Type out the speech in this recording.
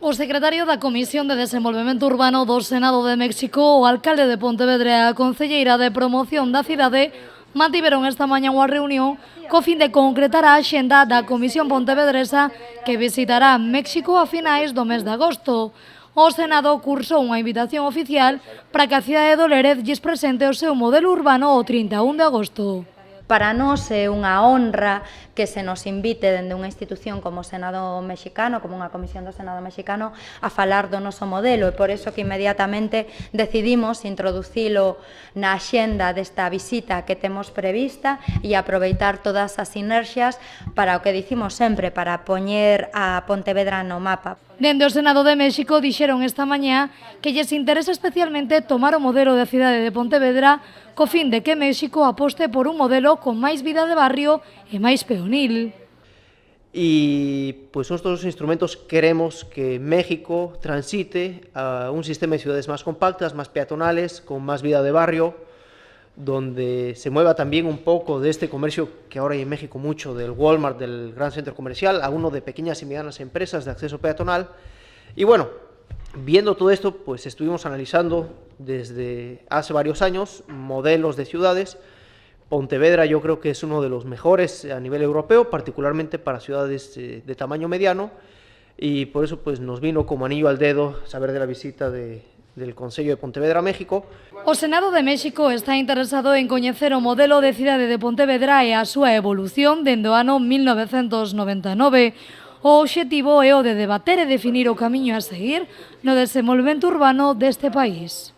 O secretario da Comisión de Desenvolvemento Urbano do Senado de México, o alcalde de Pontevedra e a concelleira de Promoción da cidade mantiveron esta mañá unha reunión co fin de concretar a axenda da Comisión Pontevedresa que visitará México a finais do mes de agosto. O Senado cursou unha invitación oficial para que a cidade do Lérez lles presente o seu modelo urbano o 31 de agosto. Para nós é unha honra que se nos invite dende unha institución como o Senado mexicano, como unha comisión do Senado mexicano, a falar do noso modelo e por iso que inmediatamente decidimos introducilo na axenda desta visita que temos prevista e aproveitar todas as sinerxias para o que dicimos sempre, para poñer a Pontevedra no mapa. Dende o Senado de México dixeron esta mañá que lles interesa especialmente tomar o modelo da cidade de Pontevedra co fin de que México aposte por un modelo con máis vida de barrio e máis peonil. Y pues nosotros los instrumentos queremos que México transite a un sistema de ciudades más compactas, más peatonales, con más vida de barrio, donde se mueva también un poco de este comercio que ahora hay en México mucho, del Walmart, del gran centro comercial, a uno de pequeñas y medianas empresas de acceso peatonal. Y bueno, viendo todo esto, pues estuvimos analizando desde hace varios años modelos de ciudades. Pontevedra yo creo que es uno de los mejores a nivel europeo, particularmente para ciudades de tamaño mediano, y por eso pues nos vino como anillo al dedo saber de la visita del Concello de Pontevedra a México. O Senado de México está interesado en coñecer o modelo de cidade de Pontevedra e a súa evolución dende o ano 1999. O obxectivo é o de debater e definir o camiño a seguir no desenvolvemento urbano deste país.